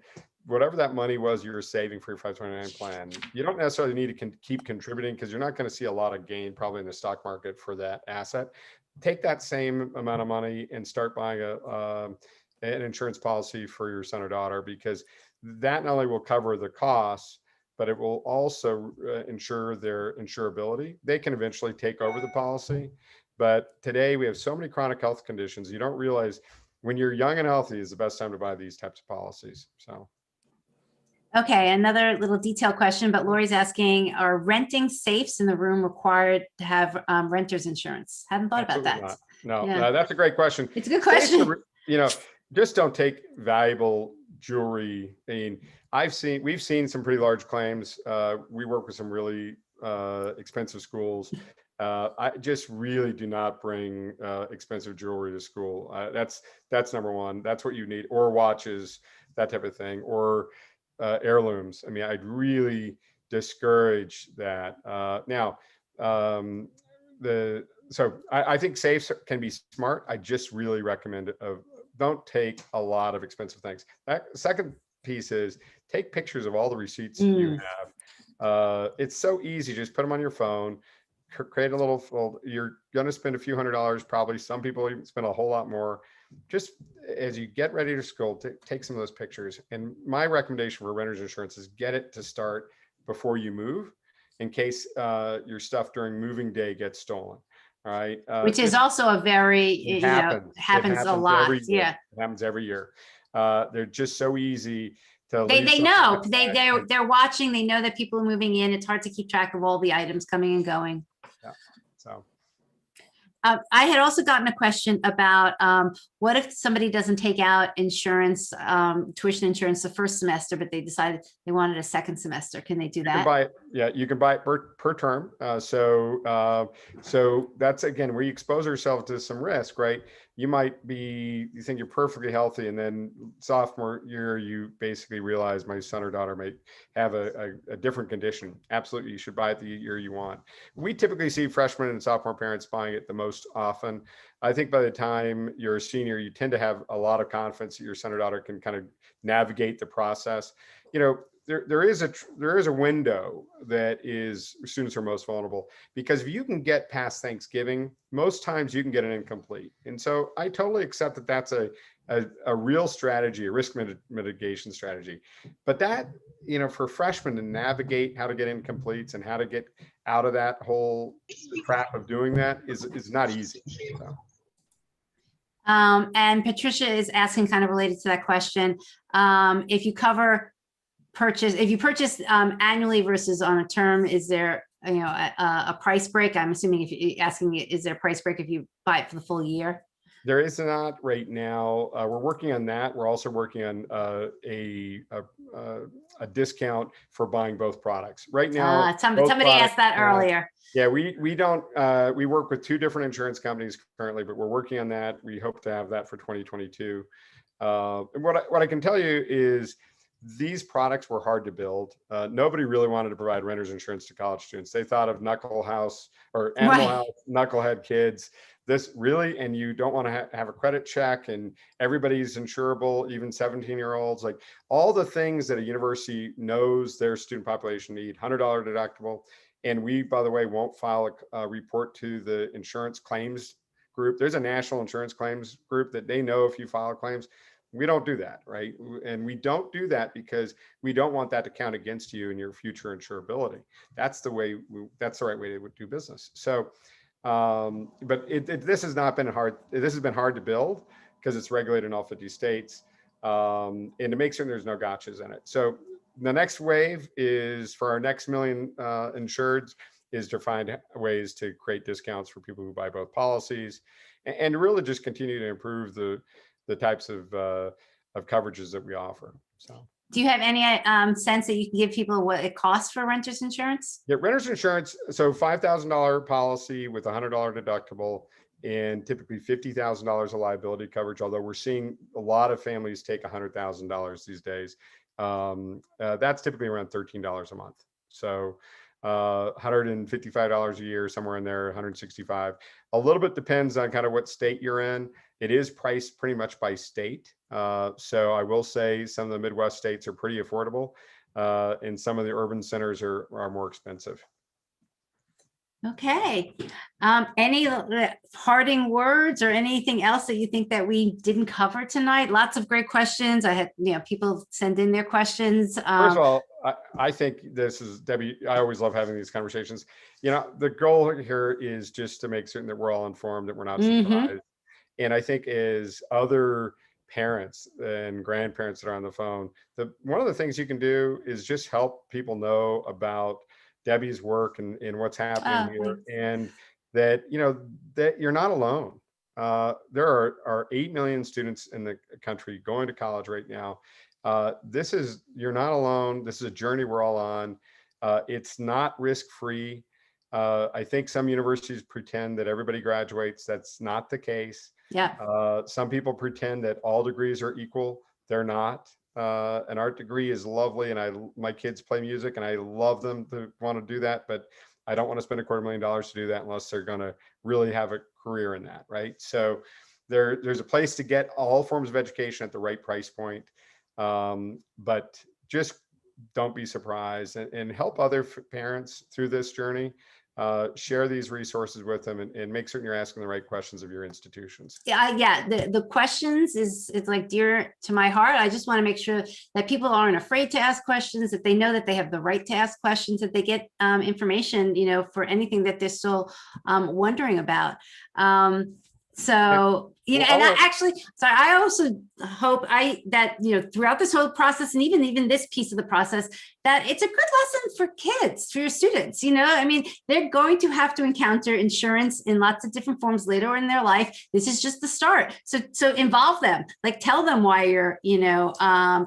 whatever that money was you were saving for your 529 plan, you don't necessarily need to keep contributing because you're not going to see a lot of gain probably in the stock market for that asset. Take that same amount of money and start buying an insurance policy for your son or daughter, because that not only will cover the costs, but it will also ensure their insurability. They can eventually take over the policy. But today we have so many chronic health conditions, you don't realize when you're young and healthy is the best time to buy these types of policies. So. Okay, another little detailed question, but Lori's asking, are renting safes in the room required to have renter's insurance? Hadn't thought about that. Not. No, Yeah. that's a great question. It's a good question. Just don't take valuable jewelry. I mean, we've seen some pretty large claims. We work with some really expensive schools. I just really do not bring expensive jewelry to school. That's number one. That's what you need, or watches, that type of thing, or heirlooms. I mean, I'd really discourage that. I think safes can be smart. I just really recommend don't take a lot of expensive things. Second piece is take pictures of all the receipts you have. It's so easy. Just put them on your phone, create a little, well, you're going to spend a few $100s, probably. Some people even spend a whole lot more. Just as you get ready to school, take some of those pictures. And my recommendation for renter's insurance is get it to start before you move, in case your stuff during moving day gets stolen. All right. Which is also a very, it happens a happens lot. every year. Yeah. It happens every year. They're just so easy to They leave know, something like that. they're watching, they know that people are moving in. It's hard to keep track of all the items coming and going. Yeah. So. I had also gotten a question about what if somebody doesn't take out insurance, tuition insurance the first semester, but they decided they wanted a second semester. Can they do You can that? buy it. Yeah, you can buy it per term. So that's again where you expose yourself to some risk, right? You think you're perfectly healthy, and then sophomore year you basically realize my son or daughter might have a different condition. Absolutely, you should buy it the year you want. We typically see freshmen and sophomore parents buying it the most often. I think by the time you're a senior, you tend to have a lot of confidence that your son or daughter can kind of navigate the process. There is a window that is students are most vulnerable, because if you can get past Thanksgiving, most times you can get an incomplete. And so I totally accept that that's a real strategy, a risk mitigation strategy. But that, for freshmen to navigate how to get incompletes and how to get out of that whole trap of doing that is not easy. So. And Patricia is asking, kind of related to that question, if you purchase annually versus on a term, is there a price break? I'm assuming if you're asking, is there a price break if you buy it for the full year? There is not right now. We're working on that. We're also working on a discount for buying both products right now. Somebody asked that earlier. Yeah, we don't. We work with two different insurance companies currently, but we're working on that. We hope to have that for 2022. What I can tell you is these products were hard to build. Nobody really wanted to provide renter's insurance to college students. They thought of Knuckle House or Animal House, Knucklehead kids. This really, and you don't want to have a credit check, and everybody's insurable, even 17-year-olds, like all the things that a university knows their student population need. $100 deductible. And we, by the way, won't file a report to the insurance claims group. There's a national insurance claims group that they know if you file claims. We don't do that, right? And we don't do that because we don't want that to count against you in your future insurability. That's the right way to do business. So, but this has not been hard. This has been hard to build because it's regulated in all 50 states, and to make certain there's no gotchas in it. So the next wave is for our next million insureds is to find ways to create discounts for people who buy both policies, and really just continue to improve the types of coverages that we offer. So. Do you have any sense that you can give people what it costs for renter's insurance? Yeah, renter's insurance. So $5,000 policy with $100 deductible and typically $50,000 of liability coverage. Although we're seeing a lot of families take $100,000 these days. That's typically around $13 a month. So $155 a year, somewhere in there, $165. A little bit depends on kind of what state you're in. It is priced pretty much by state. So I will say some of the Midwest states are pretty affordable, and some of the urban centers are more expensive. Okay. Any parting words or anything else that you think that we didn't cover tonight? Lots of great questions. I had, people send in their questions. First of all, I think this is, Debbie, I always love having these conversations. The goal here is just to make certain that we're all informed, that we're not surprised. And I think as other parents and grandparents that are on the phone, one of the things you can do is just help people know about Debbie's work and what's happening here, and that that you're not alone. There are 8 million students in the country going to college right now. You're not alone. This is a journey we're all on. It's not risk-free. I think some universities pretend that everybody graduates. That's not the case. Yeah. Some people pretend that all degrees are equal. They're not. An art degree is lovely, and my kids play music, and I love them to want to do that, but I don't want to spend $250,000 to do that unless they're going to really have a career in that, right? So there's a place to get all forms of education at the right price point, but just don't be surprised, and help other parents through this journey. share these resources with them and make certain you're asking the right questions of your institutions. Yeah, the questions it's like dear to my heart. I just want to make sure that people aren't afraid to ask questions, that they know that they have the right to ask questions, that they get information, for anything that they're still wondering about. So, and I actually, sorry, I also hope that, throughout this whole process and even this piece of the process, that it's a good lesson for kids, for your students, I mean, they're going to have to encounter insurance in lots of different forms later in their life. This is just the start. So involve them, like tell them why you're,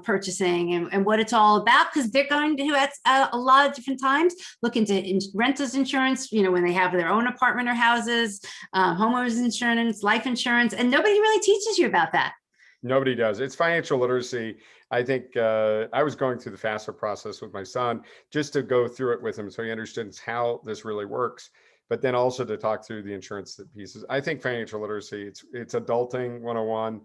purchasing and what it's all about, because they're going to, at a lot of different times, look into renters insurance, when they have their own apartment or houses, homeowners insurance, life insurance, and nobody really teaches you about that. Nobody does. It's financial literacy. I think I was going through the FAFSA process with my son just to go through it with him so he understands how this really works, but then also to talk through the insurance pieces. I think financial literacy, it's adulting 101.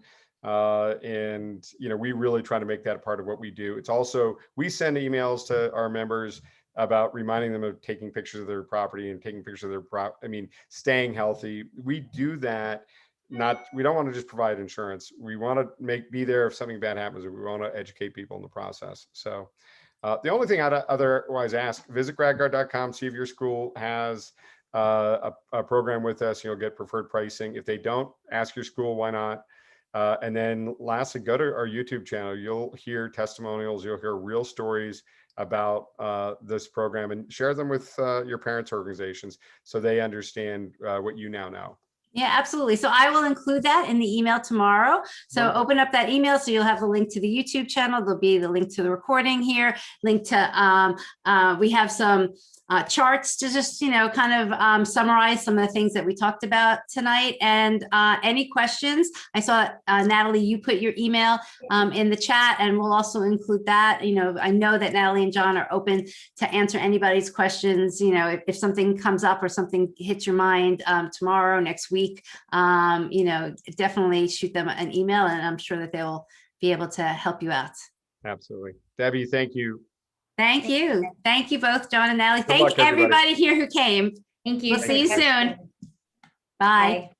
And, we really try to make that a part of what we do. It's also, we send emails to our members about reminding them of taking pictures of their property and taking pictures of their staying healthy. We do that. We don't want to just provide insurance. We want to be there if something bad happens, and we want to educate people in the process. So the only thing I'd otherwise ask, visit GradGuard.com, see if your school has a program with us. You'll get preferred pricing. If they don't, ask your school why not. And then lastly, go to our YouTube channel. You'll hear testimonials. You'll hear real stories about this program, and share them with your parents' organizations so they understand what you now know. Yeah, absolutely. So I will include that in the email tomorrow. So Wonderful. Open up that email. So you'll have the link to the YouTube channel. There'll be the link to the recording here, link to, we have some charts to just, kind of summarize some of the things that we talked about tonight. And any questions, I saw, Natalie, you put your email in the chat, and we'll also include that. I know that Natalie and John are open to answer anybody's questions. If something comes up or something hits your mind tomorrow, next week, definitely shoot them an email, and I'm sure that they'll be able to help you out. Absolutely. Debbie, thank you. Thank you. Thank you both, John and Natalie. Good luck, Thank everybody here who came. Thank you. We'll see you soon. Bye. Bye.